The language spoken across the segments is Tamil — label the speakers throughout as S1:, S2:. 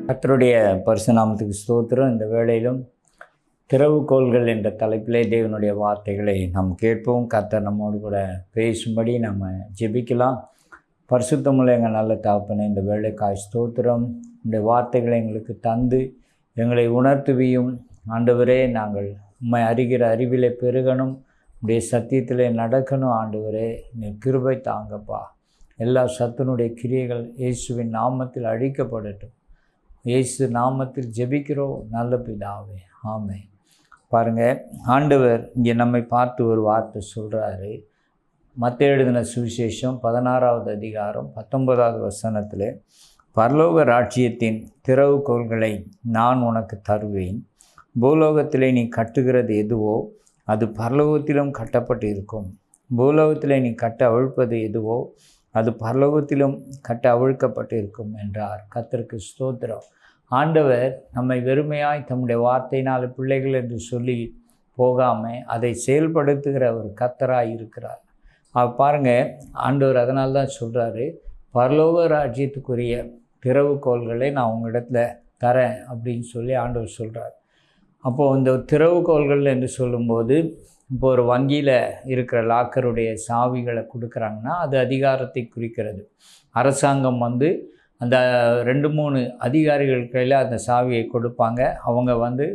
S1: கர்த்தருடைய பரிசுநாமத்துக்கு ஸ்தோத்திரம். இந்த வேளையிலும் திறவுகோல்கள் என்ற தலைப்பிலே தேவனுடைய வார்த்தைகளை நாம் கேட்போம். கர்த்தர் நம்மோடு கூட பேசும்படி நம்ம ஜெபிக்கலாம். பரிசுத்தமுள்ள எங்கள் நல்ல தகப்பனே, இந்த வேளைக்காய் ஸ்தோத்திரம். இந்த வார்த்தைகளை எங்களுக்கு தந்து எங்களை உணர்த்துவியும். ஆண்டவரே, நாங்கள் உம்மை அறிகிற அறிவிலே பெருகணும், உடைய சத்தியத்திலே நடக்கணும். ஆண்டவரே, நீ கிருபை தாங்கப்பா. எல்லா சத்துனுடைய கிரியைகள் இயேசுவின் நாமத்தில் அழிக்கப்படட்டும். இயேசு நாமத்தில் ஜெபிக்கிறோம் நல்ல பிதாவே, ஆமென். பாருங்கள், ஆண்டவர் இங்கே நம்மை பார்த்து ஒரு வார்த்தை சொல்கிறாரு. மத்தேயு எழுதின சுவிசேஷம் 16வது அதிகாரம் 19வது வசனத்தில், பரலோக ராஜ்யத்தின் திறவுகோல்களை நான் உனக்கு தருவேன். பூலோகத்திலே நீ கட்டுகிறது எதுவோ அது பரலோகத்திலும் கட்டப்பட்டு இருக்கும். பூலோகத்திலே நீ கட்ட அவிழ்ப்பது எதுவோ அது பரலோகத்திலும் கட்ட அவிழ்க்கப்பட்டு இருக்கும் என்றார். கர்த்தருக்கு ஸ்தோத்திரம். ஆண்டவர் நம்மை வெறுமையாய் தம்முடைய வார்த்தையினால் பிள்ளைகள் என்று சொல்லி போகாமல் அதை செயல்படுத்துகிற ஒரு கர்த்தராய் இருக்கிறார். பாருங்கள், ஆண்டவர் அதனால தான் சொல்கிறாரு, பரலோக ராஜ்யத்துக்குரிய திறவுகோல்களை நான் உங்களிடத்தில் தரேன் அப்படின்னு சொல்லி ஆண்டவர் சொல்கிறார். அப்போது இந்த திறவுகோல்கள் என்று சொல்லும்போது, இப்போ ஒரு வங்கியில் இருக்கிற லாக்கருடைய சாவிகளை கொடுக்குறாங்கன்னா அது அதிகாரத்தை குறிக்கிறது. அரசாங்கம் அந்த 2-3 அதிகாரிகள் கையில் அந்த சாவியை கொடுப்பாங்க. அவங்க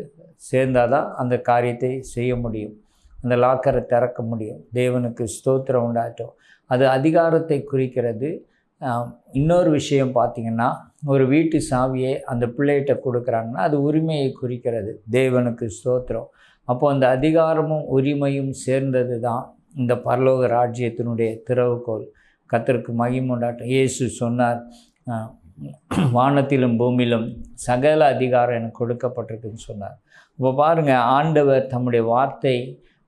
S1: சேர்ந்தால் தான் அந்த காரியத்தை செய்ய முடியும், அந்த லாக்கரை திறக்க முடியும். தேவனுக்கு ஸ்தோத்திரம் உண்டாட்டும். அது அதிகாரத்தை குறிக்கிறது. இன்னொரு விஷயம் பார்த்திங்கன்னா, ஒரு வீட்டு சாவியை அந்த பிள்ளைகிட்ட கொடுக்குறாங்கன்னா அது உரிமையை குறிக்கிறது. தேவனுக்கு ஸ்தோத்திரம். அப்போது அந்த அதிகாரமும் உரிமையும் சேர்ந்தது தான் இந்த பரலோக ராஜ்யத்தினுடைய திறவுகோல். கர்த்தருக்கு மகிமை உண்டாட்டும். இயேசு சொன்னார், வானத்திலும் பூமியிலும் சகல அதிகாரம் எனக்கு கொடுக்கப்பட்டிருக்குன்னு சொன்னார். இப்போ பாருங்கள், ஆண்டவர் தம்முடைய வார்த்தை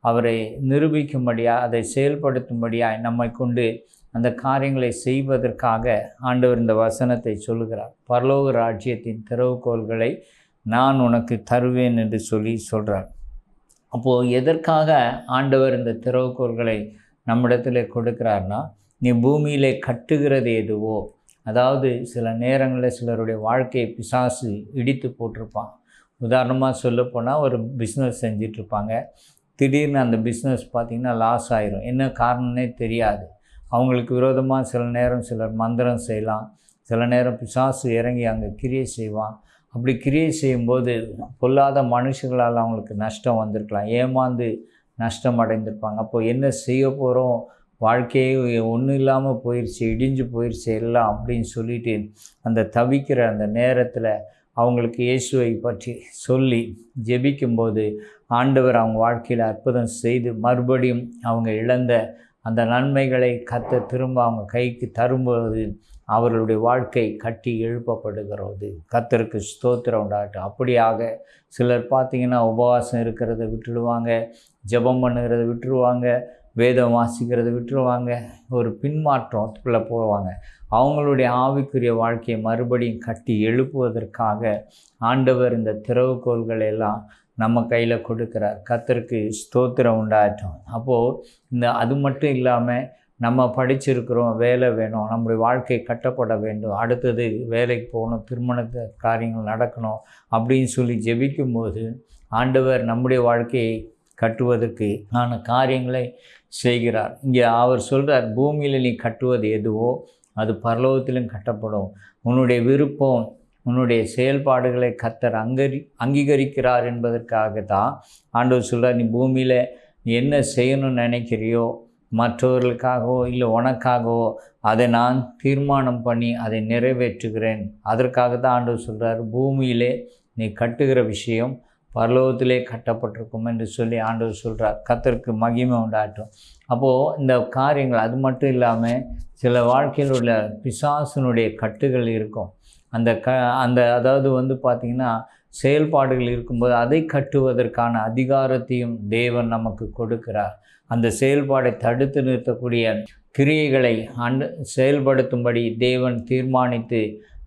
S1: அவரை நிரூபிக்கும்படியாக, அதை செயல்படுத்தும்படியாக நம்மை கொண்டு அந்த காரியங்களை செய்வதற்காக ஆண்டவர் இந்த வசனத்தை சொல்லுகிறார். பரலோக ராஜ்யத்தின் திறவுகோல்களை நான் உனக்கு தருவேன் என்று சொல்கிறார். அப்போது எதற்காக ஆண்டவர் இந்த திறவுகோல்களை நம்மிடத்தில் கொடுக்குறாருனா, நீ பூமியிலே கட்டுகிறது எதுவோ, அதாவது சில நேரங்களில் சிலருடைய வாழ்க்கையை பிசாசு இடித்து போட்டிருப்பான். உதாரணமாக சொல்லப்போனால், ஒரு பிஸ்னஸ் செஞ்சிட்ருப்பாங்க. திடீர்னு அந்த பிஸ்னஸ் பார்த்திங்கன்னா லாஸ் ஆயிரும். என்ன காரணம்னே தெரியாது. அவங்களுக்கு விரோதமாக சில நேரம் சிலர் மந்திரம் செய்யலாம், சில நேரம் பிசாசு இறங்கி அங்கே கிரியை செய்வான். அப்படி கிரியை செய்யும்போது பொல்லாத மனுஷங்களால் அவங்களுக்கு நஷ்டம் வந்திருக்கலாம், ஏமாந்து நஷ்டம் அடைந்திருப்பாங்க. அப்போது என்ன செய்ய போகிறோம், வாழ்க்கையே ஒன்றும் இல்லாமல் போயிடுச்சு, இடிஞ்சு போயிடுச்சு எல்லாம் அப்படின்னு சொல்லிட்டு அந்த தவிக்கிற அந்த நேரத்தில் அவங்களுக்கு இயேசுவை பற்றி சொல்லி ஜெபிக்கும்போது ஆண்டவர் அவங்க வாழ்க்கையில் அற்புதம் செய்து மறுபடியும் அவங்க இழந்த அந்த நன்மைகளை கர்த்தர் திரும்ப அவங்க கைக்கு தரும்போது அவர்களுடைய வாழ்க்கை கட்டி எழுப்பப்படுகிறது. கர்த்தருக்கு ஸ்தோத்திரம் உண்டாகட்டும். அப்படியாக சிலர் பார்த்திங்கன்னா உபவாசம் இருக்கிறத விட்டுடுவாங்க, ஜெபம் பண்ணுகிறத விட்டுருவாங்க, வேதம் வாசிக்கிறத விட்டுருவாங்க, ஒரு பின்மாற்றத்துக்குள்ளே போவாங்க. அவங்களுடைய ஆவிக்குரிய வாழ்க்கையை மறுபடியும் கட்டி எழுப்புவதற்காக ஆண்டவர் இந்த திறவுகோல்களை எல்லாம் நம்ம கையில் கொடுக்குறார். கர்த்தருக்கு ஸ்தோத்திரம் உண்டாகட்டும். அப்போது அது மட்டும் இல்லாமல், நம்ம படிச்சிருக்கிறோம், வேலை வேணும், நம்முடைய வாழ்க்கை கட்டப்பட வேண்டும், அடுத்தது வேலைக்கு போகணும், திருமணத்தை காரியங்கள் நடக்கணும் அப்படின்னு சொல்லி ஜெபிக்கும்போது ஆண்டவர் நம்முடைய வாழ்க்கையை கட்டுவதற்கு ஆன காரியங்களை செய்கிறார். இங்கே அவர் சொல்கிறார், பூமியில் நீ கட்டுவது எதுவோ அது பரலோகத்திலும் கட்டப்படும். உன்னுடைய விருப்பம், உன்னுடைய செயல்பாடுகளை கர்த்தர் அங்கீகரிக்கிறார் என்பதற்காக தான் ஆண்டவர் சொல்கிறார், நீ பூமியில் நீ என்ன செய்யணும்னு நினைக்கிறியோ, மற்றவர்களுக்காகவோ இல்லை உனக்காகவோ, அதை நான் தீர்மானம் பண்ணி அதை நிறைவேற்றுகிறேன். அதற்காக தான் ஆண்டவர் சொல்கிறார், பூமியிலே நீ கட்டுகிற விஷயம் பரலோகத்திலே கட்டப்பட்டிருக்கும் என்று சொல்லி ஆண்டவர் சொல்கிறார். கர்த்தருக்கு மகிமை உண்டாகட்டும். அப்போது இந்த காரியங்கள் அது மட்டும் இல்லாமல் சில வாழ்க்கையில் உள்ள பிசாசினுடைய கட்டுகள் இருக்கும். அதாவது பார்த்திங்கன்னா செயல்பாடுகள் இருக்கும்போது அதை கட்டுவதற்கான அதிகாரத்தையும் தேவன் நமக்கு கொடுக்கிறார். அந்த செயல்பாடை தடுத்து நிறுத்தக்கூடிய கிரியைகளை செயல்படுத்தும்படி தேவன் தீர்மானித்து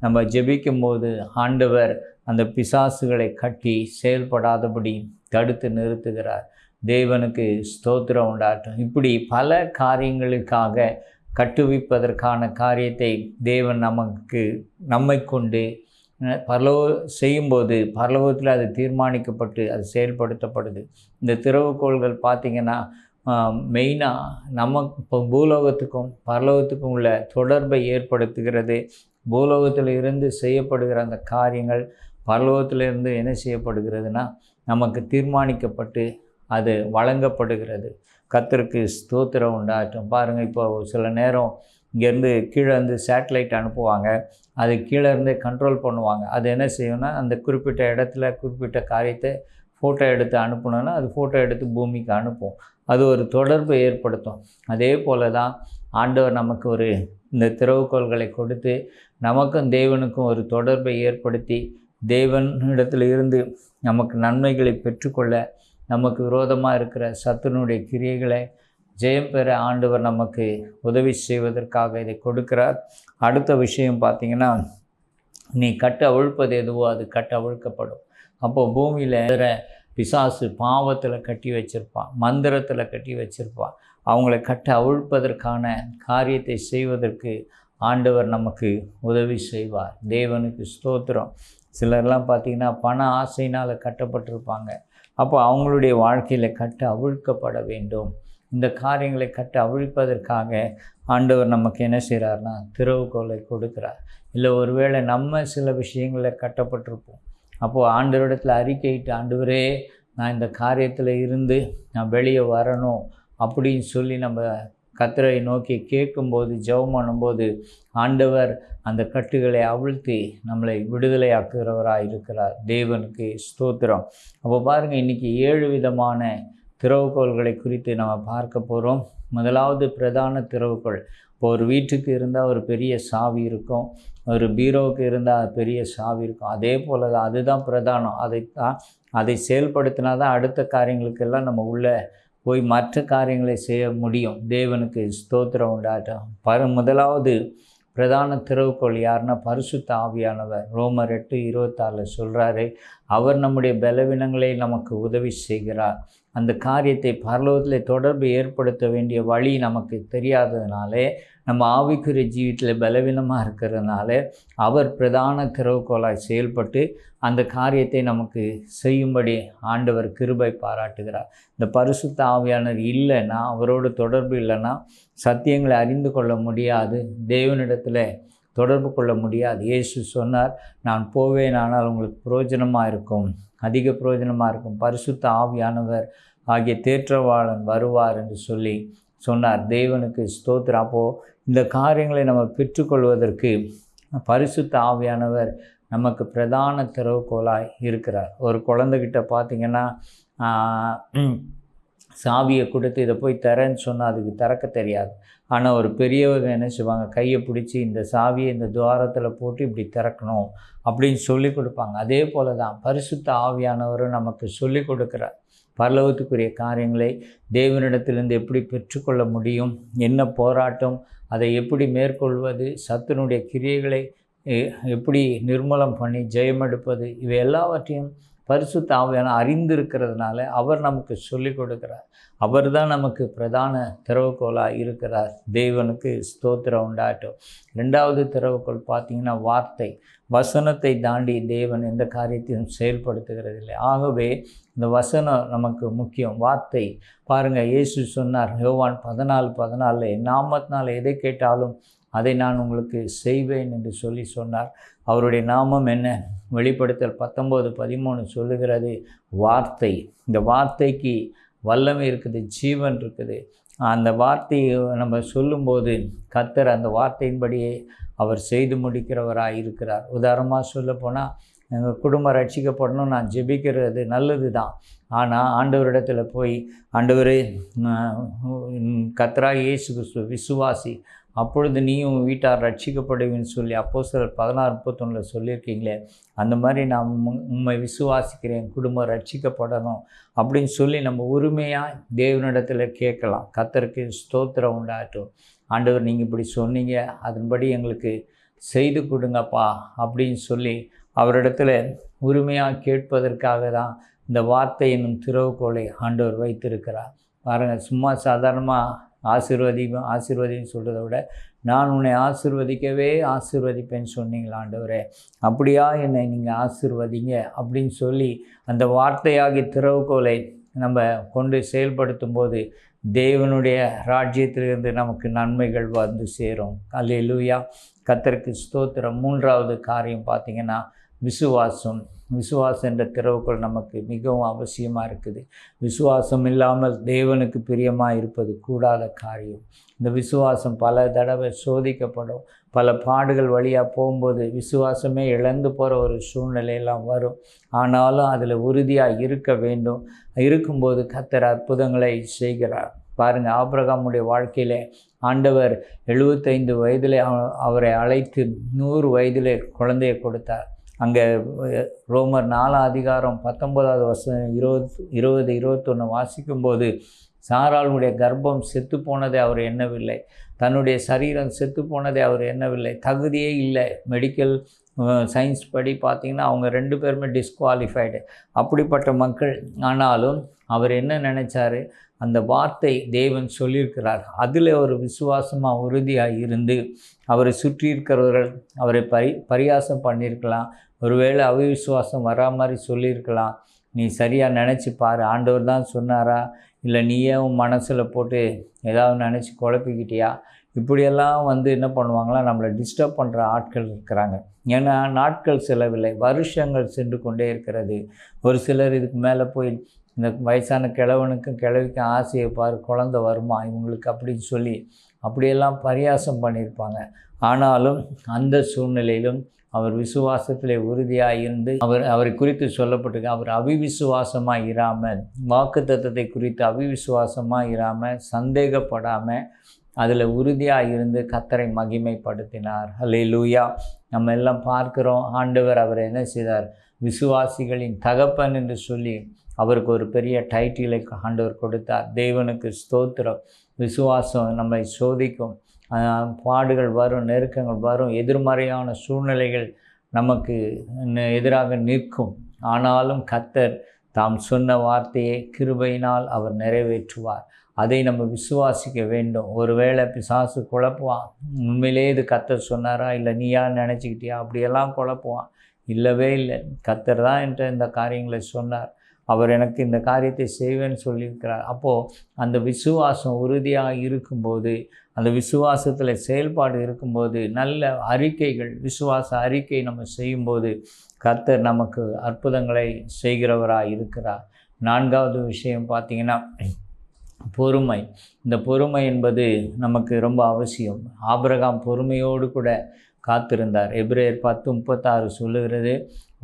S1: நம்ம ஜெபிக்கும்போது ஆண்டவர் அந்த பிசாசுகளை கட்டி செயல்படாதபடி தடுத்து நிறுத்துகிறார். தேவனுக்கு ஸ்தோத்திரம் உண்டாகட்டும். இப்படி பல காரியங்களுக்காக கட்டுவிப்பதற்கான காரியத்தை தேவன் நம்மை கொண்டு செய்யும்போது பரலோகத்தில் அது தீர்மானிக்கப்பட்டு அது செயல்படுத்தப்படுது. இந்த திறவுகோள்கள் பார்த்திங்கன்னா மெயினாக நமக்கு இப்போ பூலோகத்துக்கும் பரலோகத்துக்கும் உள்ள தொடர்பை ஏற்படுத்துகிறது. பூலோகத்தில் இருந்து செய்யப்படுகிற அந்த காரியங்கள் பரலோகத்திலிருந்து என்ன செய்யப்படுகிறதுனா நமக்கு தீர்மானிக்கப்பட்டு அது வழங்கப்படுகிறது. கர்த்தருக்கு ஸ்தோத்திரம் உண்டாகட்டும். பாருங்கள், இப்போ சில நேரம் இங்கேருந்து கீழே இருந்து சேட்டலைட் அனுப்புவாங்க, அது கீழே இருந்தே கண்ட்ரோல் பண்ணுவாங்க. அது என்ன செய்யும்னா அந்த குறிப்பிட்ட இடத்துல குறிப்பிட்ட காரியத்தை ஃபோட்டோ எடுத்து அனுப்பணுன்னா அது ஃபோட்டோ எடுத்து பூமிக்கு அனுப்பும். அது ஒரு தொடர்பை ஏற்படுத்தும். அதே போல் தான் ஆண்டவர் நமக்கு இந்த திறவுகோள்களை கொடுத்து நமக்கும் தேவனுக்கும் ஒரு தொடர்பை ஏற்படுத்தி தேவனிடத்தில் இருந்து நமக்கு நன்மைகளை பெற்றுக்கொள்ள, நமக்கு விரோதமாக இருக்கிற சத்துருனுடைய கிரியைகளை ஜெயம் பெற ஆண்டவர் நமக்கு உதவி செய்வதற்காக இதை கொடுக்கிறார். அடுத்த விஷயம் பார்த்திங்கன்னா, நீ கட்ட அவிழ்ப்பது எதுவோ அது கட்ட அவிழ்க்கப்படும். அப்போது பூமியில் இருக்கிற பிசாசு பாவத்தில் கட்டி வச்சிருப்பான், மந்திரத்தில் கட்டி வச்சிருப்பான். அவங்கள கட்ட அவிழ்ப்பதற்கான காரியத்தை செய்வதற்கு ஆண்டவர் நமக்கு உதவி செய்வார். தேவனுக்கு ஸ்தோத்திரம். சிலர்லாம் பார்த்திங்கன்னா பண ஆசையினால் கட்டப்பட்டிருப்பாங்க. அப்போ அவங்களுடைய வாழ்க்கையில் கட்ட அவிழ்க்கப்பட வேண்டும். இந்த காரியங்களை கட்ட அவிழ்ப்பதற்காக ஆண்டவர் நமக்கு என்ன செய்கிறார்னா திறவுகோலை கொடுக்குறார். இல்லை ஒருவேளை நம்ம சில விஷயங்களில் கட்டப்பட்டிருப்போம். அப்போது ஆண்டவரிடத்தில் அறிக்கையிட்டு, ஆண்டவரே நான் இந்த காரியத்தில் இருந்து நான் வெளியே வரணும் அப்படின்னு சொல்லி நம்ம கர்த்தரை நோக்கி கேட்கும்போது, ஜெபம் பண்ணும்போது ஆண்டவர் அந்த கட்டுகளை அவிழ்த்தி நம்மளை விடுதலையாக்குகிறவராக இருக்கிறார். தேவனுக்கு ஸ்தோத்திரம். அப்போ பாருங்கள், இன்றைக்கி 7 விதமான திறவுகோள்களை குறித்து நம்ம பார்க்க போகிறோம். முதலாவது பிரதான திறவுகோள். இப்போ ஒரு வீட்டுக்கு இருந்தால் ஒரு பெரிய சாவி இருக்கும், ஒரு பீரோவுக்கு இருந்தால் பெரிய சாவி இருக்கும். அதே போல் தான், அதுதான் பிரதானம். அதை செயல்படுத்தினா தான் அடுத்த காரியங்களுக்கெல்லாம் நம்ம உள்ளே போய் மற்ற காரியங்களை செய்ய முடியும். தேவனுக்கு ஸ்தோத்திரம் உண்டாகட்டும். முதலாவது பிரதான திறவுகோள் யாருன்னா பரிசுத்த ஆவியானவர். ரோமர் 8:26 சொல்கிறாரு, அவர் நம்முடைய பலவீனங்களை நமக்கு உதவி செய்கிறார். அந்த காரியத்தை பரலோகத்தில் தொடர்பு ஏற்படுத்த வேண்டிய வழி நமக்கு தெரியாததுனாலே, நம்ம ஆவிக்குரிய ஜீவித்தில் பலவீனமாக இருக்கிறதுனால அவர் பிரதான திறவுகோளாய் செயல்பட்டு அந்த காரியத்தை நமக்கு செய்யும்படி ஆண்டவர் கிருபை பாராட்டுகிறார். இந்த பரிசுத்த ஆவியானவர் இல்லைன்னா, அவரோடு தொடர்பு இல்லைன்னா சத்தியங்களை அறிந்து கொள்ள முடியாது, தேவனிடத்தில் தொடர்பு கொள்ள முடியாது. இயேசு சொன்னார், நான் போவேன் ஆனால் உங்களுக்கு பிரயோஜனமாக இருக்கும், அதிக பிரயோஜனமாக இருக்கும், பரிசுத்த ஆவியானவர் ஆகிய தேற்றவாளன் வருவார் என்று சொல்லி சொன்னார். தேவனுக்கு ஸ்தோத்திரம். அப்போது இந்த காரியங்களை நம்ம பெற்றுக்கொள்வதற்கு பரிசுத்த ஆவியானவர் நமக்கு பிரதான திறவுகோலாய் இருக்கிறார். ஒரு குழந்தைகிட்ட பார்த்திங்கன்னா சாவியை கொடுத்து இதை போய் தரேன்னு சொன்னால் அதுக்கு திறக்க தெரியாது. ஆனால் ஒரு பெரியவங்க என்ன செய்வாங்க, கையை பிடிச்சி இந்த சாவியை இந்த துவாரத்தில் போட்டு இப்படி திறக்கணும் அப்படின்னு சொல்லி கொடுப்பாங்க. அதே போல் தான் பரிசுத்த ஆவியானவரும் நமக்கு சொல்லி கொடுக்குறார். பரலோகத்துக்குரிய காரியங்களை தேவனிடத்திலிருந்து எப்படி பெற்றுக்கொள்ள முடியும், என்ன போராட்டம், அதை எப்படி மேற்கொள்வது, சத்துனுடைய கிரியைகளை எப்படி நிர்மூலம் பண்ணி ஜெயமெடுப்பது, இவை எல்லாவற்றையும் பரிசுத்த ஆவியானவர் அறிந்திருக்கிறதுனால அவர் நமக்கு சொல்லிக் கொடுக்கிறார். அவர் தான் நமக்கு பிரதான திறவுகோலாக இருக்கிறார். தேவனுக்கு ஸ்தோத்திரம் உண்டாகட்டும். 2வது திறவுகோல் பார்த்திங்கன்னா வார்த்தை. வசனத்தை தாண்டி தேவன் எந்த காரியத்தையும் செயல்படுத்துகிறது இல்லை. ஆகவே இந்த வசனம் நமக்கு முக்கியம். வார்த்தை பாருங்கள், இயேசு சொன்னார் யோவான் 14:14, என் நாமத்தினால் எதை கேட்டாலும் அதை நான் உங்களுக்கு செய்வேன் என்று சொல்லி சொன்னார். அவருடைய நாமம் என்ன? வெளிப்படுத்தல் 19:13 சொல்லுகிறது வார்த்தை. இந்த வார்த்தைக்கு வல்லமை இருக்குது, ஜீவன் இருக்குது. அந்த வார்த்தையை நம்ம சொல்லும்போது கர்த்தர் அந்த வார்த்தையின்படியே அவர் செய்து முடிக்கிறவராக இருக்கிறார். உதாரணமாக சொல்லப்போனால், எங்கள் குடும்பம் ரட்சிக்கப்படணும் நான் ஜெபிக்கிறது நல்லது தான். ஆனால் ஆண்டவரிடத்தில் போய், ஆண்டவரே கர்த்தராகிய இயேசு கிறிஸ்து விசுவாசி, அப்பொழுது நீயும் வீட்டார் ரட்சிக்கப்படுவேன்னு சொல்லி அப்போஸ்தலர் 16:31 சொல்லியிருக்கீங்களே, அந்த மாதிரி நான் உம்மை விசுவாசிக்கிறேன், குடும்பம் ரட்சிக்கப்படணும் அப்படின்னு சொல்லி நம்ம உரிமையாக தேவனிடத்தில் கேட்கலாம். கர்த்தருக்கு ஸ்தோத்திரம் உண்டாகட்டும். ஆண்டவர் நீங்கள் இப்படி சொன்னீங்க, அதன்படி எங்களுக்கு செய்து கொடுங்கப்பா அப்படின்னு சொல்லி அவரிடத்தில் உரிமையாக கேட்பதற்காக தான் இந்த வார்த்தை என்னும் திறவுகோலை ஆண்டவர் வைத்திருக்கிறார். பாருங்கள், சும்மா சாதாரணமாக ஆசீர்வதின்னு சொல்கிறத விட நான் உன்னை ஆசீர்வதிக்கவே ஆசீர்வதிப்பேன்னு சொன்னீங்களா ஆண்டவரே, அப்படியா என்னை நீங்கள் ஆசீர்வதிங்க அப்படின்னு சொல்லி அந்த வார்த்தையாகி திறவுகோலை நம்ம கொண்டு செயல்படுத்தும் போது தேவனுடைய ராஜ்யத்திலிருந்து நமக்கு நன்மைகள் வந்து சேரும். அல்லேலூயா, கர்த்தருக்கு ஸ்தோத்திரம். மூன்றாவது காரியம் பார்த்திங்கன்னா விசுவாசம். விசுவாசம் என்ற திறவுகோல் நமக்கு மிகவும் அவசியமாக இருக்குது. விசுவாசம் இல்லாமல் தேவனுக்கு பிரியமாக இருப்பது கூடாத காரியம். இந்த விசுவாசம் பல தடவை சோதிக்கப்படும். பல பாடுகள் வழியாக போகும்போது விசுவாசமே இழந்து போகிற ஒரு சூழ்நிலையெல்லாம் வரும். ஆனாலும் அதில் உறுதியாக இருக்க வேண்டும். இருக்கும்போது கர்த்தர் அற்புதங்களை செய்கிறார். பாருங்கள், ஆபிரகாமுடைய வாழ்க்கையில் ஆண்டவர் 75 வயதிலே அவரை அழைத்து 100 வயதிலே குழந்தையை கொடுத்தார். அங்கே ரோமர் 4:19 20-21 வாசிக்கும்போது சாராளுடைய கர்ப்பம் செத்து போனதை அவர் எண்ணவில்லை. தன்னுடைய சரீரம் செத்து போனதை அவர் எண்ணவில்லை. தகுதியே இல்லை. மெடிக்கல் சயின்ஸ் படி பார்த்திங்கன்னா அவங்க 2 பேருமே டிஸ்குவாலிஃபைடு. அப்படிப்பட்ட மக்கள். ஆனாலும் அவர் என்ன நினச்சார், அந்த வார்த்தை தேவன் சொல்லியிருக்கிறார், அதில் ஒரு விசுவாசமாக உறுதியாக இருந்து அவரை சுற்றி இருக்கிறவர்கள் அவரை பரியாசம் பண்ணியிருக்கலாம். ஒருவேளை அவிசுவாசம் வரா மாதிரி சொல்லியிருக்கலாம். நீ சரியாக நினச்சி பாரு, ஆண்டவர் தான் சொன்னாரா, இல்லை நீயே உன் மனசில் போட்டு ஏதாவது நினச்சி குழப்பிக்கிட்டியா, இப்படியெல்லாம் என்ன பண்ணுவாங்களா, நம்மளை டிஸ்டர்ப் பண்ணுற ஆட்கள் இருக்கிறாங்க. ஏன்னா நாட்கள் செல்லவில்லை, வருஷங்கள் சென்று கொண்டே இருக்கிறது. ஒரு சிலர் இதுக்கு மேலே போய் இந்த வயசான கிழவனுக்கும் கிழவிக்கும் ஆசையை பாரு, குழந்தை வருமா இவங்களுக்கு அப்படின்னு சொல்லி அப்படியெல்லாம் பரியாசம் பண்ணியிருப்பாங்க. ஆனாலும் அந்த சூழ்நிலையிலும் அவர் விசுவாசத்திலே உறுதியாக இருந்து அவரை குறித்து சொல்லப்பட்டிருக்கு, அவர் அவிவிசுவாசமாக இராமல், வாக்குத்தத்தத்தை குறித்து அவிவிசுவாசமாக இராமல், சந்தேகப்படாமல் அதில் உறுதியாக இருந்து கர்த்தரை மகிமைப்படுத்தினார். அல்லேலூயா. நம்ம எல்லாம் பார்க்குறோம், ஆண்டவர் அவர் என்ன செய்தார், விசுவாசிகளின் தகப்பன் என்று சொல்லி அவருக்கு ஒரு பெரிய டைட்டிலை ஆண்டவர் கொடுத்தார். தேவனுக்கு ஸ்தோத்திரம். விசுவாசம் நம்மை சோதிக்கும், பாடுகள் வரும், நெருக்கங்கள் வரும், எதிர்மறையான சூழ்நிலைகள் நமக்கு எதிராக நிற்கும். ஆனாலும் கர்த்தர் தாம் சொன்ன வார்த்தையை கிருபையினால் அவர் நிறைவேற்றுவார். அதை நம்ம விசுவாசிக்க வேண்டும். ஒருவேளை பிசாசு குழப்புவான், உண்மையிலே இது கர்த்தர் சொன்னாரா இல்லை நீயா நினச்சிக்கிட்டியா, அப்படியெல்லாம் குழப்புவான். இல்லவே இல்லை, கர்த்தர் தான் என்ற இந்த காரியங்களை சொன்னார், அவர் எனக்கு இந்த காரியத்தை செய்வேன்னு சொல்லியிருக்கிறார். அப்போது அந்த விசுவாசம் உறுதியாக இருக்கும்போது, அந்த விசுவாசத்தில் செயல்பாடு இருக்கும்போது, நல்ல அறிக்கைகள், விசுவாச அறிக்கை நம்ம செய்யும்போது கர்த்தர் நமக்கு அற்புதங்களை செய்கிறவராக இருக்கிறார். 4வது விஷயம் பார்த்திங்கன்னா பொறுமை. இந்த பொறுமை என்பது நமக்கு ரொம்ப அவசியம். ஆபிரகாம் பொறுமையோடு கூட காத்திருந்தார். எபிரேயர் 10:36 சொல்லுகிறது,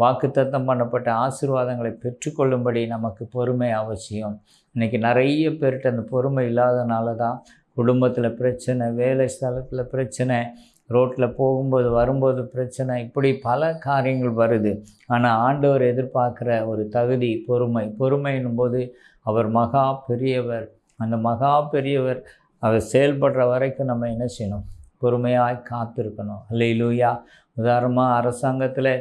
S1: வாக்குத்தத்தம் பண்ணப்பட்ட ஆசீர்வாதங்களை பெற்றுக்கொள்ளும்படி நமக்கு பொறுமை அவசியம். இன்றைக்கி நிறைய பேர்கிட்ட அந்த பொறுமை இல்லாதனால தான் குடும்பத்தில் பிரச்சனை, வேலை ஸ்தலத்தில் பிரச்சனை, ரோட்டில் போகும்போது வரும்போது பிரச்சனை, இப்படி பல காரியங்கள் வருது. ஆனால் ஆண்டவர் எதிர்பார்க்குற ஒரு தகுதி பொறுமை. பொறுமை என்னும்போது அவர் மகா பெரியவர். அந்த மகா பெரியவர் அவர் செயல்படுற வரைக்கும் நம்ம என்ன செய்யணும், பொறுமையாக காத்திருக்கணும். அல்லேலூயா. உதாரணமாக அரசாங்கத்தில்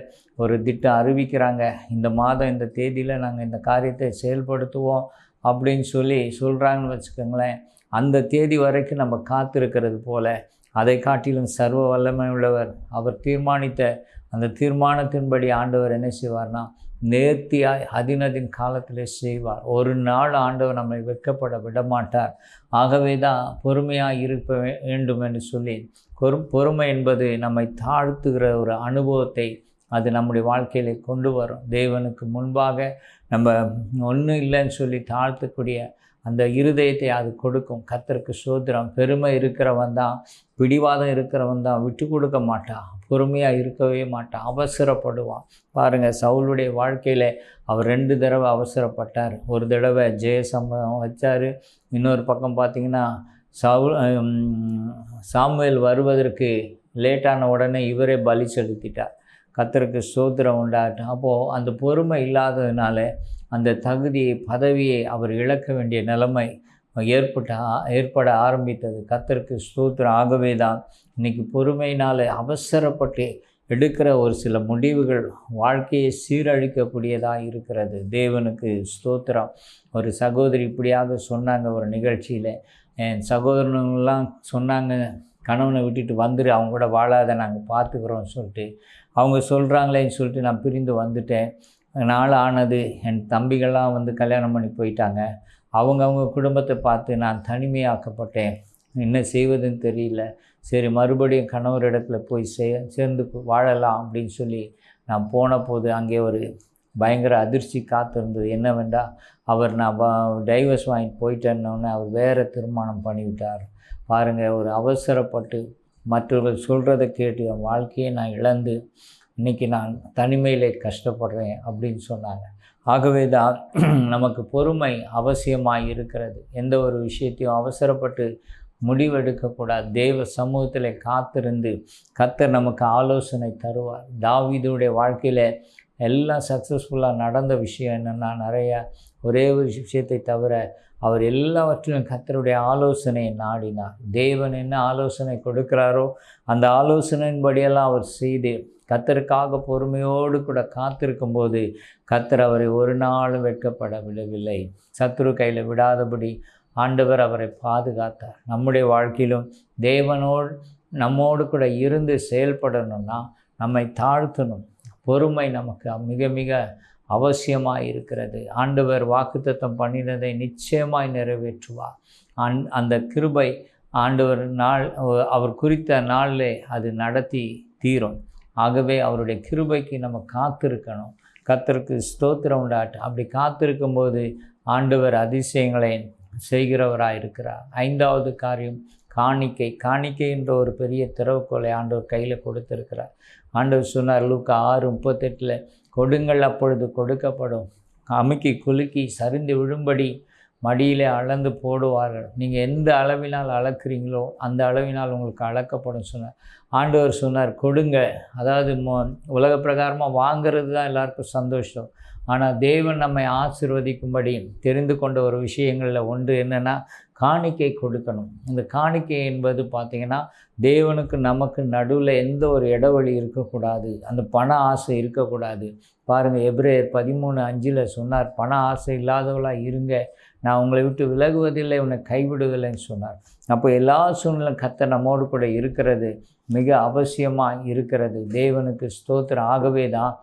S1: ஒரு திட்டம் அறிவிக்கிறாங்க, இந்த மாதம் இந்த தேதியில் நாங்கள் இந்த காரியத்தை செயல்படுத்துவோம் அப்படின்னு சொல்கிறாங்கன்னு வச்சுக்கோங்களேன். அந்த தேதி வரைக்கும் நம்ம காத்திருக்கிறது போல், அதை காட்டிலும் சர்வ வல்லமை உள்ளவர் அவர் தீர்மானித்த அந்த தீர்மானத்தின்படி ஆண்டவர் என்ன செய்வார்னா நேர்த்தியாய் அதினதின் காலத்திலே செய்வார். ஒரு நாள் ஆண்டவர் நம்மை வெட்கப்பட விடமாட்டார். ஆகவே தான் பொறுமையாக இருக்க வேண்டும் என்று சொல்லி, பொறுமை என்பது நம்மை தாழ்த்துகிற ஒரு அனுபவத்தை அது நம்முடைய வாழ்க்கையிலே கொண்டு வரும். தேவனுக்கு முன்பாக நம்ம ஒன்றும் இல்லைன்னு சொல்லி தாழ்த்தக்கூடிய அந்த இருதயத்தை அது கொடுக்கும். கர்த்தருக்கு ஸ்தோத்திரம். பெருமை இருக்கிறவன் தான், பிடிவாதம் இருக்கிறவன் தான் விட்டு கொடுக்க மாட்டான், பொறுமையாக இருக்கவே மாட்டான், அவசரப்படுவான். பாருங்கள், சவுளுடைய வாழ்க்கையில் அவர் 2 தடவை அவசரப்பட்டார். ஒரு தடவை ஜெயசம்பவம் வச்சார். இன்னொரு பக்கம் பார்த்திங்கன்னா சாமுவேல் வருவதற்கு லேட்டான உடனே இவரே பலி செலுத்திட்டார். கர்த்தருக்கு ஸ்தோத்திரம் உண்டாகட்டும். அப்போது அந்த பொறுமை இல்லாததுனால அந்த தகுதியை, பதவியை அவர் இழக்க வேண்டிய நிலைமை ஏற்பட ஆரம்பித்தது. கர்த்தருக்கு ஸ்தோத்திரம். ஆகவே தான் இன்றைக்கி பொறுமையினால் அவசரப்பட்டு எடுக்கிற ஒரு சில முடிவுகள் வாழ்க்கையை சீரழிக்கக்கூடியதாக இருக்கிறது. தேவனுக்கு ஸ்தோத்திரம். ஒரு சகோதரி இப்படியாக சொன்னாங்க ஒரு நிகழ்ச்சியில், என் சகோதரனுங்கெல்லாம் சொன்னாங்க, கணவனை விட்டுட்டு வந்துரு, அவங்க கூட வாழாத, நாங்கள் பார்த்துக்குறோன்னு சொல்லிட்டு. அவங்க சொல்கிறாங்களேன்னு சொல்லிட்டு நான் பிரிந்து வந்துட்டேன். நாள் ஆனது, என் தம்பிகள்லாம் வந்து கல்யாணம் பண்ணி போயிட்டாங்க. அவங்க குடும்பத்தை பார்த்து நான் தனிமையாக்கப்பட்டேன். என்ன செய்வதுன்னு தெரியல. சரி, மறுபடியும் கணவர் இடத்துல போய் சேர்ந்து வாழலாம் அப்படின்னு சொல்லி நான் போன போது அங்கே ஒரு பயங்கர அதிர்ச்சி காத்திருந்தது. என்னவென்றால், அவர் நான் டைவர்ஸ் வாங்கிட்டு போயிட்டேன்னொன்னே அவர் வேறு திருமணம் பண்ணிவிட்டார். பாருங்கள், ஒரு அவசரப்பட்டு மற்றவர்கள் சொல்கிறத கேட்டு என் வாழ்க்கையை நான் இழந்து இன்றைக்கி நான் தனிமையிலே கஷ்டப்படுறேன் அப்படின்னு சொன்னாங்க. ஆகவே தான் நமக்கு பொறுமை அவசியமாக இருக்கிறது. எந்த ஒரு விஷயத்தையும் அவசரப்பட்டு முடிவெடுக்கக்கூடாது. தேவ சமூகத்தில் காத்திருந்து கர்த்தர் நமக்கு ஆலோசனை தருவார். தாவீதுடைய வாழ்க்கையில் எல்லாம் சக்ஸஸ்ஃபுல்லாக நடந்த விஷயம் என்னென்னா, ஒரே ஒரு விஷயத்தை தவிர அவர் எல்லாவற்றிலும் கர்த்தருடைய ஆலோசனையை நாடினார். தேவன் என்ன ஆலோசனை கொடுக்கிறாரோ அந்த ஆலோசனையின்படியெல்லாம் அவர் செய்து கர்த்தருக்காக பொறுமையோடு கூட காத்திருக்கும்போது கர்த்தர் அவரை ஒரு நாளும் வெட்கப்பட விடவில்லை. சத்துரு கையில் விடாதபடி ஆண்டவர் அவரை பாதுகாத்தார். நம்முடைய வாழ்க்கையிலும் தேவனோடு நம்மோடு கூட இருந்து செயல்படணும்னா நம்மை தாழ்த்தணும். பொறுமை நமக்கு மிக மிக அவசியமாக இருக்கிறது. ஆண்டவர் வாக்குத்தத்தம் பண்ணினதை நிச்சயமாய் நிறைவேற்றுவார். அந்த கிருபை ஆண்டவர் அவர் குறித்த நாளிலே அது நடத்தி தீரும். ஆகவே அவருடைய கிருபைக்கு நம்ம காத்திருக்கணும். கர்த்தருக்கு ஸ்தோத்திரம் உண்டாட்டு. அப்படி காத்திருக்கும்போது ஆண்டவர் அதிசயங்களை செய்கிறவராக இருக்கிறார். 5வது காரியம் காணிக்கை என்ற ஒரு பெரிய திறவுகோலை ஆண்டவர் கையில் கொடுத்திருக்கிறார். ஆண்டவர் சொன்னார் லூக்கா 6:38, கொடுங்கள் அப்பொழுது கொடுக்கப்படும், அமுக்கி குலுக்கி சரிந்து விழும்படி மடியிலே அளந்து போடுவார்கள். நீங்கள் எந்த அளவினால் அளக்குறீங்களோ அந்த அளவினால் உங்களுக்கு அளக்கப்படும் சொன்னார். ஆண்டவர் சொன்னார் கொடுங்க. அதாவது உலக பிரகாரமாக வாங்கிறது தான் எல்லாருக்கும் சந்தோஷம். ஆனால் தேவன் நம்மை ஆசீர்வதிக்கும்படி தெரிந்து கொண்ட ஒரு விஷயங்களில் ஒன்று என்னென்னா, காணிக்கை கொடுக்கணும். இந்த காணிக்கை என்பது பார்த்திங்கன்னா, தேவனுக்கு நமக்கு நடுவில் எந்த ஒரு இடைவெளி இருக்கக்கூடாது. அந்த பண ஆசை இருக்கக்கூடாது. பாருங்கள், எபிரேயர் 13:5 சொன்னார், பண ஆசை இல்லாதவளாக இருங்க, நான் உங்களை விட்டு விலகுவதில்லை, உன்னை கைவிடுவதில்லைன்னு சொன்னார். அப்போ எல்லா சூழ்நிலையும் கர்த்தர் நம்மோடு கூட இருக்கிறது மிக அவசியமாக இருக்கிறது. தேவனுக்கு ஸ்தோத்திரம். ஆகவே தான்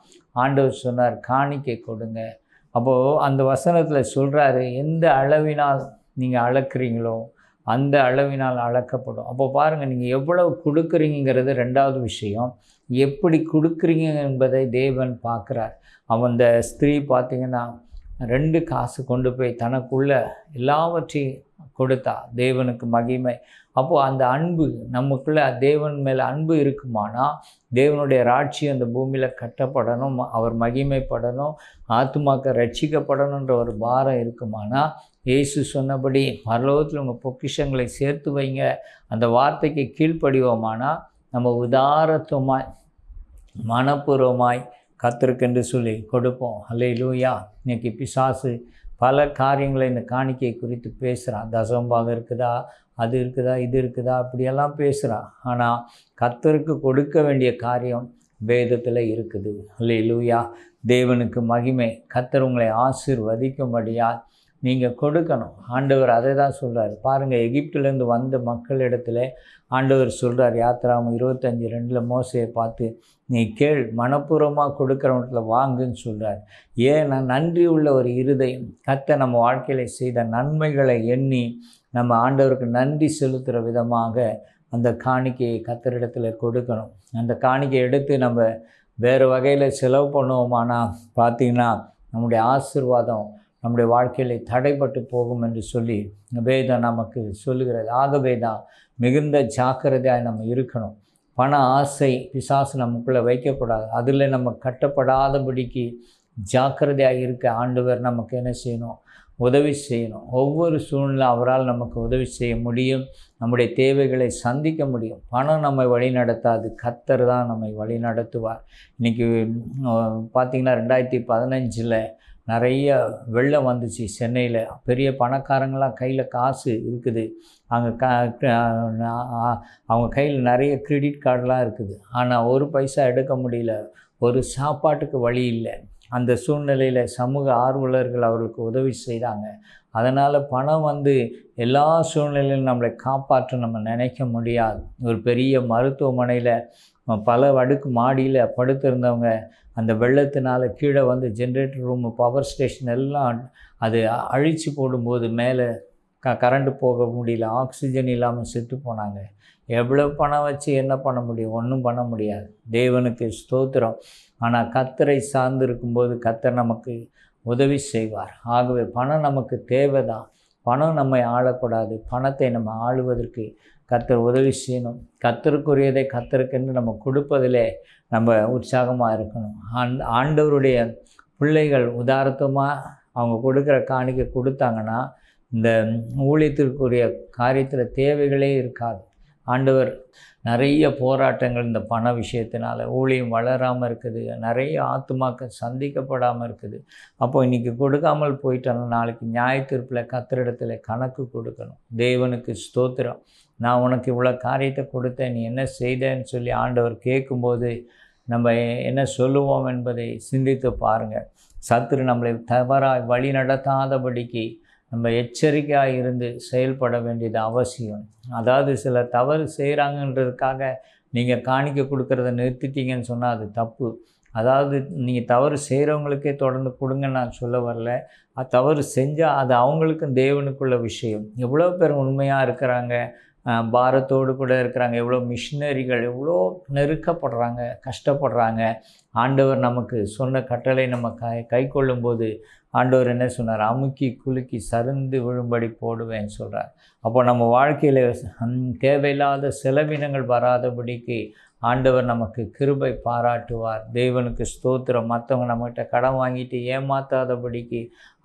S1: ஆண்டவர் சொன்னார் காணிக்கை கொடுங்க. அப்போது அந்த வசனத்தில் சொல்கிறாரு, எந்த அளவினால் நீங்கள் அளக்குறீங்களோ அந்த அளவினால் அளக்கப்படும். அப்போ பாருங்கள், நீங்கள் எவ்வளவு கொடுக்குறீங்கிறது 2வது விஷயம். எப்படி கொடுக்குறீங்க என்பதை தேவன் பார்க்குறார். அந்த ஸ்திரீ பார்த்திங்கன்னா 2 காசு கொண்டு போய் தனக்குள்ள எல்லாவற்றையும் கொடுத்தா. தேவனுக்கு மகிமை. அப்போது அந்த அன்பு நமக்குள்ளே, தேவன் மேலே அன்பு இருக்குமானா தேவனுடைய ராட்சியம் அந்த பூமியில் கட்டப்படணும், அவர் மகிமைப்படணும், ஆத்துமாக்கள் ரட்சிக்கப்படணுன்ற ஒரு பாரம் இருக்குமானா, இயேசு சொன்னபடி பரலோகத்தில் உங்கள் பொக்கிஷங்களை சேர்த்து வைங்க அந்த வார்த்தைக்கு கீழ்ப்படிவோமானா நம்ம உதாரத்துவமாய் மனப்பூர்வமாய் கர்த்தருக்கென்று சொல்லி கொடுப்போம். அல்லேலூயா. இன்றைக்கி பிசாசு பல காரியங்களை இந்த காணிக்கை குறித்து பேசுகிறான். தசமபாகம் இருக்குதா, அது இருக்குதா, இது இருக்குதா, அப்படியெல்லாம் பேசுகிறான். ஆனால் கர்த்தருக்கு கொடுக்க வேண்டிய காரியம் வேதத்தில் இருக்குது. அல்லேலூயா. தேவனுக்கு மகிமை. கர்த்தர் உங்களை ஆசீர்வதிக்கும்படியாக நீங்கள் கொடுக்கணும். ஆண்டவர் அதை தான் சொல்கிறார். பாருங்கள், எகிப்திலேருந்து வந்த மக்களிடத்தில் ஆண்டவர் சொல்கிறார், யாத்திராகமம் 25:2 மோசையை பார்த்து, நீ கேள், மனப்பூர்வமாக கொடுக்குறவங்கள்ட்ட வாங்குன்னு சொல்கிறார். ஏன்னா நன்றி உள்ள ஒரு இருதயம், கர்த்தர் நம்ம வாழ்க்கையில் செய்த நன்மைகளை எண்ணி நம்ம ஆண்டவருக்கு நன்றி செலுத்துகிற விதமாக அந்த காணிக்கையை கர்த்தரிடத்தில் கொடுக்கணும். அந்த காணிக்கையை எடுத்து நம்ம வேறு வகையில் செலவு பண்ணுவோமானா பார்த்திங்கன்னா நம்முடைய ஆசீர்வாதம் நம்முடைய வாழ்க்கையில் தடைப்பட்டு போகும் என்று சொல்லி வேதம் நமக்கு சொல்லுகிறது. ஆகவே தான் மிகுந்த ஜாக்கிரதையாக நம்ம இருக்கணும். பண ஆசை பிசாசு நமக்குள்ளே வைக்கக்கூடாது. அதில் நம்ம கட்டப்படாதபடிக்கு ஜாக்கிரதையாக இருக்க ஆண்டவர் நமக்கு என்ன செய்யணும்? உதவி செய்யணும். ஒவ்வொரு சூழ்நிலை அவரால் நமக்கு உதவி செய்ய முடியும். நம்முடைய தேவைகளை சந்திக்க முடியும். பணம் நம்மை வழி நடத்தாது, கர்த்தர் தான் நம்மை வழி நடத்துவார். இன்றைக்கி பார்த்திங்கன்னா 2015 நிறைய வெள்ளம் வந்துச்சு சென்னையில். பெரிய பணக்காரங்களாம் கையில் காசு இருக்குது, அங்கே அவங்க கையில் நிறைய கிரெடிட் கார்டெலாம் இருக்குது. ஆனால் ஒரு பைசா எடுக்க முடியல, ஒரு சாப்பாட்டுக்கு வழி இல்லை. அந்த சூழ்நிலையில் சமூக ஆர்வலர்கள் அவர்களுக்கு உதவி செய்தாங்க. அதனால் பணம் எல்லா சூழ்நிலையிலும் நம்மளை காப்பாற்ற நம்ம நினைக்க முடியாது. ஒரு பெரிய மருத்துவமனையில் பல அடுக்கு மாடியில் படுத்திருந்தவங்க அந்த வெள்ளத்தினால் கீழே ஜென்ரேட்டர் ரூமு, பவர் ஸ்டேஷன் எல்லாம் அது அழித்து போடும்போது மேலே கரண்ட் போக முடியல, ஆக்சிஜன் இல்லாமல் செத்து போனாங்க. எவ்வளோ பணம் வச்சு என்ன பண்ண முடியும்? ஒன்றும் பண்ண முடியாது. தேவனுக்கு ஸ்தோத்திரம். ஆனால் கர்த்தரை சார்ந்து இருக்கும்போது கர்த்தர் நமக்கு உதவி செய்வார். ஆகவே பணம் நமக்கு தேவைதான். பணம் நம்மை ஆளக்கூடாது. பணத்தை நம்ம ஆளுவதற்கு கர்த்தர் உதவி செய்யணும். கர்த்தருக்குரியதை கர்த்தருக்கென்று நம்ம கொடுப்பதிலே நம்ம உற்சாகமாக இருக்கணும். ஆண்டவருடைய பிள்ளைகள் உதாரணமாக அவங்க கொடுக்குற காணிக்கை கொடுத்தாங்கன்னா இந்த ஊழியத்திற்குரிய காரியத்தில் தேவைகளே இருக்காது. ஆண்டவர் நிறைய போராட்டங்கள் இந்த பண விஷயத்தினால ஊழியம் வளராமல் இருக்குது, நிறைய ஆத்துமாக்கள் சந்திக்கப்படாமல் இருக்குது. அப்போ இன்றைக்கி கொடுக்காமல் போயிட்டோன்னா நாளைக்கு நியாயத்தீர்ப்பில் கர்த்தரிடத்தில் கணக்கு கொடுக்கணும். தேவனுக்கு ஸ்தோத்திரம். நான் உனக்கு இவ்வளோ காரியத்தை கொடுத்தேன், நீ என்ன செய்தேன்னு சொல்லி ஆண்டவர் கேட்கும்போது நம்ம என்ன சொல்லுவோம் என்பதை சிந்தித்து பாருங்கள். சத்துரு நம்மளை தவறாய் வழி நடத்தாதபடிக்கு நம்ம எச்சரிக்கையாக இருந்து செயல்பட வேண்டியது அவசியம். அதாவது சில தவறு செய்கிறாங்கன்றதுக்காக நீங்கள் காணிக்கை கொடுக்கறத நிறுத்திட்டீங்கன்னு சொன்னால் அது தப்பு. அதாவது நீங்கள் தவறு செய்கிறவங்களுக்கே தொடர்ந்து கொடுங்கன்னு நான் சொல்ல வரல. தவறு செஞ்சால் அது அவங்களுக்கும் தேவனுக்குள்ள விஷயம். எவ்வளோ பேர் உண்மையாக இருக்கிறாங்க, பாரத்தோடு கூட இருக்கிறாங்க. எவ்வளோ மிஷினரிகள் எவ்வளோ நெருக்கப்படுறாங்க, கஷ்டப்படுறாங்க. ஆண்டவர் நமக்கு சொன்ன கட்டளை நம்ம கை கொள்ளும்போது ஆண்டவர் என்ன சொன்னார்? அமுக்கி குலுக்கி சருந்து விழும்படி போடுவேன்னு சொல்கிறார். அப்போ நம்ம வாழ்க்கையில் தேவையில்லாத செலவினங்கள் வராதபடிக்கு ஆண்டவர் நமக்கு கிருபை பாராட்டுவார். தேவனுக்கு ஸ்தோத்திரம். மற்றவங்க நம்மகிட்ட கடன் வாங்கிட்டு ஏமாற்றாதபடிக்கு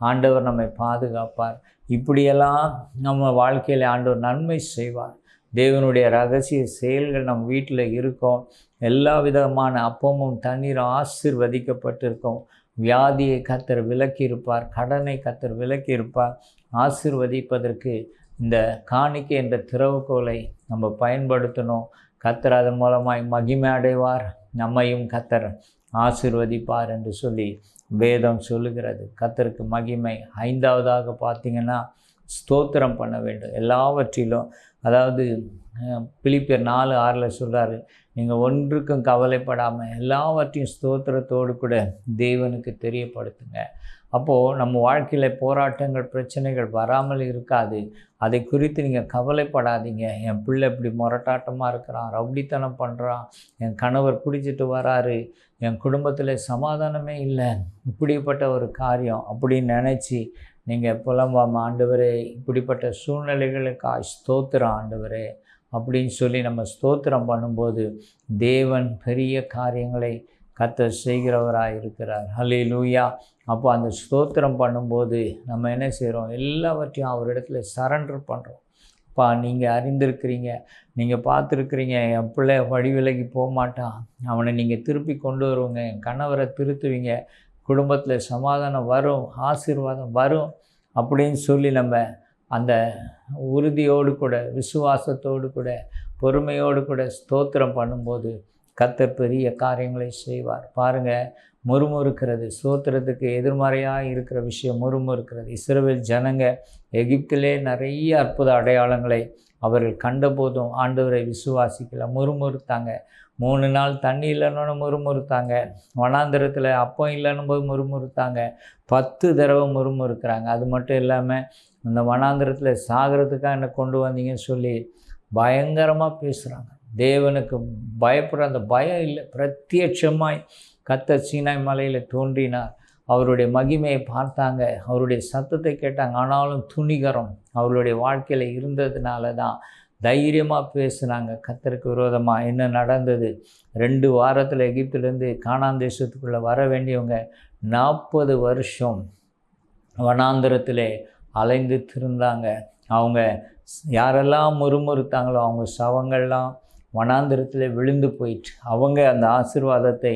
S1: ஆண்டவர் நம்மை பாதுகாப்பார். இப்படியெல்லாம் நம்ம வாழ்க்கையில் ஆண்டவர் நன்மை செய்வார். தேவனுடைய ரகசிய செயல்கள் நம் வீட்டில் இருக்கும். எல்லா விதமான அப்பமும் தண்ணீரும் ஆசீர்வதிக்கப்பட்டிருக்கும். வியாதியை கர்த்தர் விலக்கியிருப்பார், கடனை கர்த்தர் விலக்கியிருப்பார். ஆசீர்வதிப்பதற்கு இந்த காணிக்கை என்ற திறவுகோலை நம்ம பயன்படுத்தணும். கர்த்தர் அதன் மூலமாய் மகிமை அடைவார், நம்மையும் கர்த்தர் ஆசீர்வதிப்பார் என்று சொல்லி வேதம் சொல்லுகிறது. கர்த்தருக்கு மகிமை. ஐந்தாவதாக பார்த்திங்கன்னா ஸ்தோத்திரம் பண்ண வேண்டும் எல்லாவற்றிலும். அதாவது பிலிப்பியர் 4:6 சொல்கிறாரு, நீங்கள் ஒன்றுக்கும் கவலைப்படாமல் எல்லாவற்றையும் ஸ்தோத்திரத்தோடு கூட தேவனுக்கு தெரியப்படுத்துங்க. அப்போது நம்ம வாழ்க்கையில் போராட்டங்கள் பிரச்சனைகள் வராமல் இருக்காது. அதை குறித்து நீங்கள் கவலைப்படாதீங்க. என் பிள்ளை இப்படி முரட்டாட்டமாக இருக்கிறான், ரவுடித்தனம் பண்ணுறான், என் கணவர் குடிச்சிட்டு வராரு, என் குடும்பத்தில் சமாதானமே இல்லை, இப்படிப்பட்ட ஒரு காரியம் அப்படின்னு நினச்சி நீங்கள் புலம்பாமல் ஆண்டவரே இப்படிப்பட்ட சூழ்நிலைகளுக்கு ஸ்தோத்திரம் ஆண்டவரே அப்படின்னு சொல்லி நம்ம ஸ்தோத்திரம் பண்ணும்போது தேவன் பெரிய காரியங்களை கர்த்தர் செய்கிறவராக இருக்கிறார். ஹல்லேலூயா. அப்போ அந்த ஸ்தோத்திரம் பண்ணும்போது நம்ம என்ன செய்கிறோம்? எல்லாவற்றையும் அவரிடத்துல சரண்டர் பண்ணுறோம். அப்பா, நீங்கள் அறிந்திருக்கிறீங்க, நீங்கள் பார்த்துருக்குறீங்க, என் பிள்ளை வழி விலகி போக மாட்டான், அவனை நீங்கள் திருப்பி கொண்டு வருவீங்க, என் கணவரை திருத்துவீங்க, குடும்பத்தில் சமாதானம் வரும், ஆசீர்வாதம் வரும் அப்படின்னு சொல்லி நம்ம அந்த உறுதியோடு கூட விசுவாசத்தோடு கூட பொறுமையோடு கூட ஸ்தோத்திரம் பண்ணும்போது கர்த்தர் பெரிய காரியங்களை செய்வார். பாருங்கள், முறுமுறுக்கிறது ஸ்தோத்திரத்துக்கு எதிர்மறையாக இருக்கிற விஷயம் முறுமுறுக்கிறது. இஸ்ரவேல் ஜனங்க எகிப்திலே நிறைய அற்புத அடையாளங்களை அவர்கள் கண்டபோதும் ஆண்டவரை விசுவாசிக்கல, முறுமுறுத்தாங்க. 3 நாள் தண்ணி இல்லைன்னு முறுமுறுத்தாங்க. வனாந்திரத்தில் அப்பம் இல்லைன்னும் போது முறுமுறுத்தாங்க. 10 தடவை முறுமுறுக்கிறாங்க. அது மட்டும் இல்லாமல் அந்த வனாந்திரத்தில் சாகிறதுக்காக என்ன கொண்டு வந்தீங்கன்னு சொல்லி பயங்கரமாக பேசுகிறாங்க. தேவனுக்கு பயப்படுற அந்த பயம் இல்லை. பிரத்யட்சமாய் கர்த்தர் சீனாய் மலையில் தோன்றினார். அவருடைய மகிமையை பார்த்தாங்க, அவருடைய சத்தத்தை கேட்டாங்க. ஆனாலும் துணிகரம் அவருடைய வாழ்க்கையில் இருந்ததுனால தான் தைரியமாக பேசுனாங்க. கர்த்தருக்கு விரோதமாக என்ன நடந்தது? 2 வாரத்தில் எகிப்திலேருந்து கானான் தேசத்துக்குள்ளே வர வேண்டியவங்க 40 வருஷம் வனாந்திரத்திலே அலைந்து திருந்தாங்க. அவங்க யாரெல்லாம் முறுமுறுத்தாங்களோ அவங்க சவங்கள்லாம் வனாந்திரத்தில் விழுந்து போயிட்டு அவங்க அந்த ஆசீர்வாதத்தை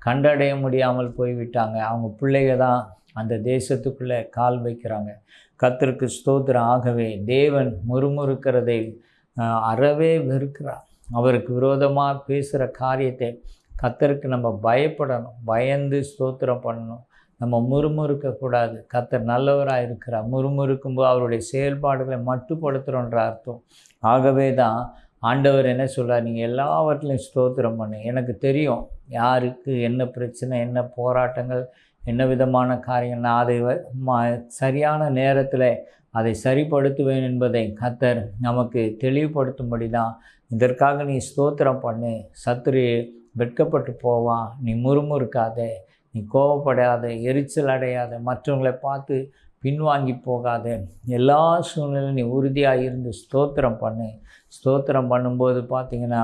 S1: கண்டடைய முடியாமல் போய்விட்டாங்க. அவங்க பிள்ளைங்க தான் அந்த தேசத்துக்குள்ளே கால் வைக்கிறாங்க. கர்த்தருக்கு ஸ்தோத்திரம். ஆகவே தேவன் முறுமுறுக்கிறதை அறவே வெறுக்கிறார். அவருக்கு விரோதமாக பேசுகிற காரியத்தை கர்த்தருக்கு நம்ம பயப்படணும், பயந்து ஸ்தோத்திரம் பண்ணணும். நம்ம முறுமுறுக்கக்கூடாது. கர்த்தர் நல்லவராக இருக்கிறார். முறுமுறுக்கும்போது அவருடைய செயல்பாடுகளை மட்டுப்படுத்துகிறோன்ற அர்த்தம். ஆகவே தான் ஆண்டவர் என்ன சொல்கிறார், நீங்கள் எல்லாவற்றிலையும் ஸ்தோத்திரம் பண்ணு. எனக்கு தெரியும் யாருக்கு என்ன பிரச்சனை, என்ன போராட்டங்கள், என்ன விதமான காரியங்கள், நான் அதை சரியான நேரத்தில் அதை சரிப்படுத்துவேன் என்பதை கர்த்தர் நமக்கு தெளிவுபடுத்தும்படி தான் இதற்காக நீ ஸ்தோத்திரம் பண்ணு. சத்துரு வெட்கப்பட்டு போவான். நீ முறுமுறுக்காத, நீ கோபப்படாத, எரிச்சல் அடையாத, மற்றவங்களை பார்த்து பின்வாங்கி போகாத, எல்லா சூழ்நிலையும் நீ உறுதியாக இருந்து ஸ்தோத்திரம் பண்ணு. ஸ்தோத்திரம் பண்ணும்போது பார்த்திங்கன்னா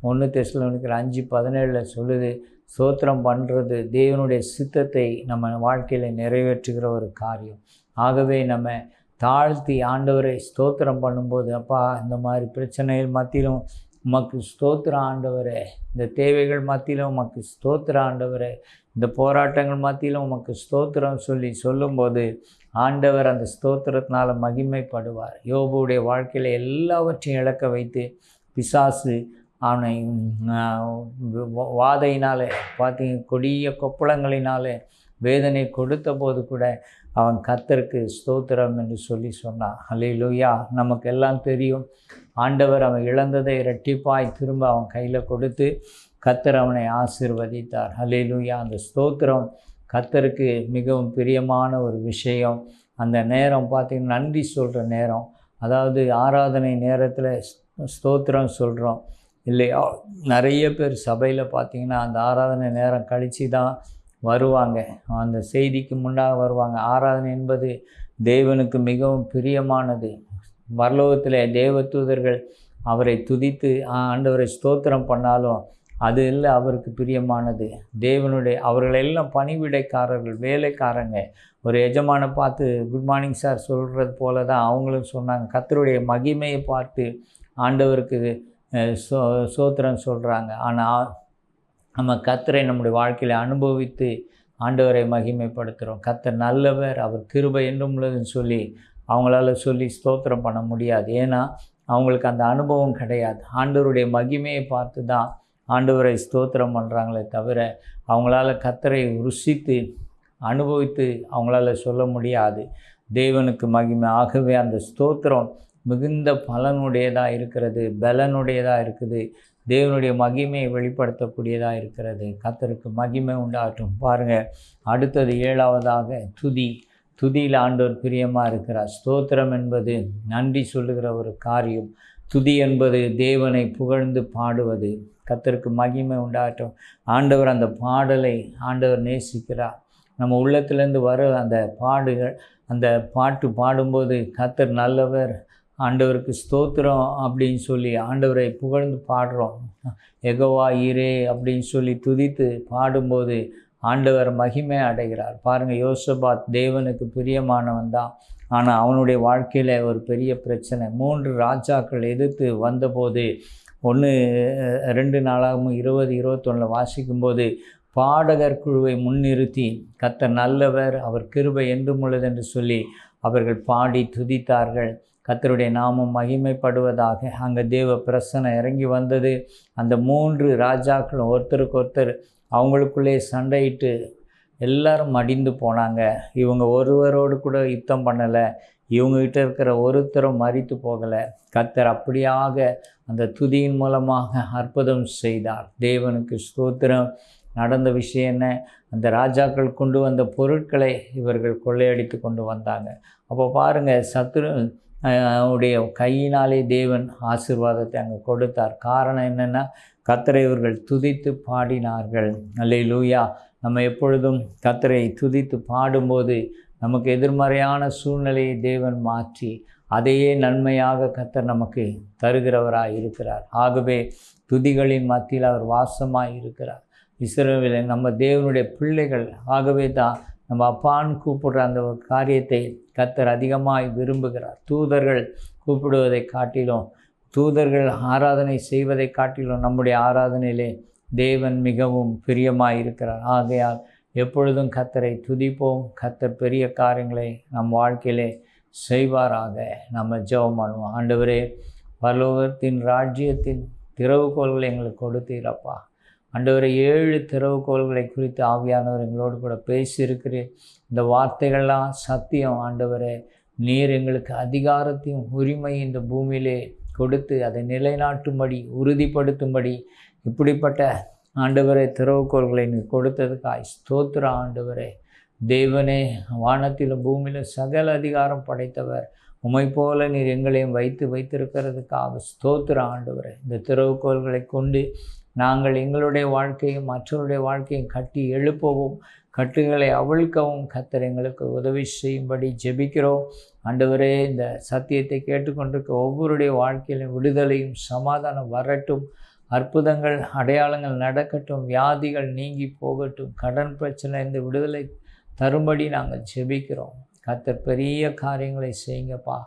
S1: 1 தெசலோனிக்கர் 5:17 சொல்லுது, ஸ்தோத்திரம் பண்ணுறது தேவனுடைய சித்தத்தை நம்ம வாழ்க்கையில் நிறைவேற்றுகிற ஒரு காரியம். ஆகவே நம்ம தாழ்த்தி ஆண்டவரை ஸ்தோத்திரம் பண்ணும்போது, அப்பா இந்த மாதிரி பிரச்சனைகள் மத்தியிலும் உமக்கு ஸ்தோத்திர ஆண்டவரே, இந்த தேவைகள் மத்தியிலும் உமக்கு ஸ்தோத்திர ஆண்டவரே, இந்த போராட்டங்கள் மத்தியிலும் உமக்கு ஸ்தோத்திரம் சொல்லும்போது ஆண்டவர் அந்த ஸ்தோத்திரத்தினால் மகிமைப்படுவார். யோபுடைய வாழ்க்கையில் எல்லாவற்றையும் இழக்க வைத்து பிசாசு அவனை வாதையினாலே கொடிய கொப்பளங்களினாலே வேதனை கொடுத்த போது கூட அவன் கர்த்தருக்கு ஸ்தோத்திரம் என்று சொன்னான். அல்லேலூயா. நமக்கு எல்லாம் தெரியும், ஆண்டவர் அவன் இழந்ததை இரட்டிப்பாய் திரும்ப அவன் கையில் கொடுத்து கர்த்தர் அவனை ஆசீர்வதித்தார். அல்லேலூயா. அந்த ஸ்தோத்திரம் கர்த்தருக்கு மிகவும் பிரியமான ஒரு விஷயம். அந்த நேரம் பார்த்திங்கன்னா நன்றி சொல்கிற நேரம். அதாவது ஆராதனை நேரத்தில் ஸ்தோத்திரம் சொல்கிறோம் இல்லையா? நிறைய பேர் சபையில் பார்த்திங்கன்னா அந்த ஆராதனை நேரம் கழித்து தான் வருவாங்க, அந்த செய்திக்கு முன்னாக வருவாங்க. ஆராதனை என்பது தேவனுக்கு மிகவும் பிரியமானது. பரலோகத்தில் தேவதூதர்கள் அவரை துதித்து ஆண்டவரை ஸ்தோத்திரம் பண்ணாலும் அது இல்லை அவருக்கு பிரியமானது. அவர்களெல்லாம் பணிவிடைக்காரர்கள், வேலைக்காரங்க. ஒரு எஜமானை பார்த்து குட் மார்னிங் சார் சொல்கிறது போல தான் அவங்களும் சொன்னாங்க. கர்த்தருடைய மகிமையை பார்த்து ஆண்டவருக்கு ஸ்தோத்திரம் சொல்கிறாங்க. ஆனால் நம்ம கர்த்தரை நம்முடைய வாழ்க்கையில் அனுபவித்து ஆண்டவரை மகிமைப்படுத்துகிறோம். கர்த்தர் நல்லவர், அவர் கிருபை என்றும் உள்ளதுன்னு சொல்லி அவங்களால ஸ்தோத்திரம் பண்ண முடியாது. ஏன்னா அவங்களுக்கு அந்த அனுபவம் கிடையாது. ஆண்டவருடைய மகிமையை பார்த்து தான் ஆண்டவரை ஸ்தோத்திரம் பண்ணுறாங்களே தவிர அவங்களால கர்த்தரை ருசித்து அனுபவித்து அவங்களால சொல்ல முடியாது. தேவனுக்கு மகிமை. ஆகவே அந்த ஸ்தோத்திரம் மிகுந்த பலனுடையதாக இருக்கிறது, பலனுடையதாக இருக்குது, தேவனுடைய மகிமையை வெளிப்படுத்தக்கூடியதாக இருக்கிறது. கர்த்தருக்கு மகிமை உண்டாகட்டும். பாருங்கள், அடுத்தது 7வதாக துதியில் ஆண்டவர் பிரியமாக இருக்கிறார். ஸ்தோத்திரம் என்பது நன்றி சொல்லுகிற ஒரு காரியம். துதி என்பது தேவனை புகழ்ந்து பாடுவது. கர்த்தருக்கு மகிமை உண்டாகட்டும். ஆண்டவர் அந்த பாடலை ஆண்டவர் நேசிக்கிறார். நம்ம உள்ளத்திலேருந்து வர அந்த பாட்டு பாடும்போது கர்த்தர் நல்லவர், ஆண்டவருக்கு ஸ்தோத்திரம் அப்படின்னு சொல்லி ஆண்டவரை புகழ்ந்து பாடுறோம். யெகோவா ஈரே அப்படின்னு சொல்லி துதித்து பாடும்போது ஆண்டவர் மகிமை அடைகிறார். பாருங்கள், யோசபாத் தேவனுக்கு பிரியமானவன் தான். ஆனால் அவனுடைய வாழ்க்கையில் ஒரு பெரிய பிரச்சனை. 3 ராஜாக்கள் எதிர்த்து வந்தபோது 2 நாளாகவும் 20-21 வாசிக்கும்போது பாடகர் குழுவை முன்னிறுத்தி கர்த்தர் நல்லவர், அவர் கிருபை என்றும் உள்ளது என்று சொல்லி அவர்கள் பாடி துதித்தார்கள். கர்த்தருடைய நாமம் மகிமைப்படுவதாக. அங்கே தேவ பிரசன்னம் இறங்கி வந்தது. அந்த 3 ராஜாக்களும் ஒருத்தருக்கு அவங்களுக்குள்ளே சண்டையிட்டு எல்லாரும் மடிந்து போனாங்க. இவங்க ஒருவரோடு கூட யுத்தம் பண்ணலை, இவங்ககிட்ட இருக்கிற ஒருத்தரும் மரித்து போகலை. கர்த்தர் அப்படியாக அந்த துதியின் மூலமாக அற்புதம் செய்தார். தேவனுக்கு ஸ்தோத்திரம். நடந்த விஷயம் என்ன? அந்த ராஜாக்கள் கொண்டு வந்த பொருட்களை இவர்கள் கொள்ளையடித்து கொண்டு வந்தாங்க. அப்போ பாருங்கள், உடைய கையினாலே தேவன் ஆசீர்வாதத்தை அங்கே கொடுத்தார். காரணம் என்னென்னா, கர்த்தரை இவர்கள் துதித்து பாடினார்கள். அல்லேலூயா. நம்ம எப்பொழுதும் கர்த்தரை துதித்து பாடும்போது நமக்கு எதிர்மறையான சூழ்நிலையை தேவன் மாற்றி அதையே நன்மையாக கர்த்தர் நமக்கு தருகிறவராக இருக்கிறார். ஆகவே துதிகளின் மத்தியில் அவர் வாசமாக இருக்கிறார். இஸ்ரவேலில் நம்ம தேவனுடைய பிள்ளைகள். ஆகவே தான் நம்ம அப்பான்னு கூப்பிடுற அந்த ஒரு காரியத்தை கர்த்தர் அதிகமாக விரும்புகிறார். தூதர்கள் கூப்பிடுவதை காட்டிலும், தூதர்கள் ஆராதனை செய்வதை காட்டிலும் நம்முடைய ஆராதனையிலே தேவன் மிகவும் பிரியமாக இருக்கிறார். ஆகையால் எப்பொழுதும் கர்த்தரை துதிப்போம். கர்த்தர் பெரிய காரியங்களை நம் வாழ்க்கையிலே செய்வாராக. நம்ம ஜெபம் பண்ணுவோம். ஆண்டவரே, பரலோகத்தின் ராஜ்யத்தின் திறவுகோல்களை எங்களுக்கு கொடுத்தீரப்பா. ஆண்டவரை 7 திறவுகோல்களை குறித்து ஆவியானவர் எங்களோடு கூட பேசியிருக்கிறீர். இந்த வார்த்தைகள்லாம் சத்தியம். ஆண்டவரே, நீர் எங்களுக்கு அதிகாரத்தையும் உரிமையும் இந்த பூமியிலே கொடுத்து அதை நிலைநாட்டும்படி உறுதிப்படுத்தும்படி இப்படிப்பட்ட ஆண்டவரே திறவுகோல்களை நீர் கொடுத்ததுக்காய் ஸ்தோத்திரம். ஆண்டவரே, தேவனே, வானத்திலும் பூமியிலும் சகல அதிகாரம் படைத்தவர், உம்மை போல நீர் எங்களையும் வைத்திருக்கிறதுக்காக ஸ்தோத்திரம். ஆண்டவரே, இந்த திறவுகோல்களை கொண்டு நாங்கள் எங்களுடைய வாழ்க்கையும் மற்றவருடைய வாழ்க்கையும் கட்டி எழுப்பவும் கட்டுகளை அவிழ்க்கவும் கர்த்தர் எங்களுக்கு உதவி செய்யும்படி ஜெபிக்கிறோம். ஆண்டவரே, இந்த சத்தியத்தை கேட்டுக்கொண்டிருக்க ஒவ்வொருடைய வாழ்க்கையிலும் விடுதலையும் சமாதானம் வரட்டும், அற்புதங்கள் அடையாளங்கள் நடக்கட்டும், வியாதிகள் நீங்கி போகட்டும், கடன் பிரச்சனை இந்த விடுதலை தரும்படி நாங்கள் ஜெபிக்கிறோம். கர்த்தர் பெரிய காரியங்களை செய்யுங்கப்பா.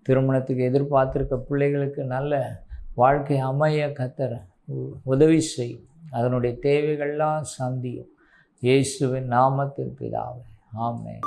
S1: திருமணத்துக்கு எதிர்பார்த்திருக்க பிள்ளைகளுக்கு நல்ல வாழ்க்கை அமைய கர்த்தர் உதவி செய்யும். அதனுடைய தேவைகள்லாம் சந்தியும். இயேசுவின் நாமத்தில் பிதாவே, ஆமென்.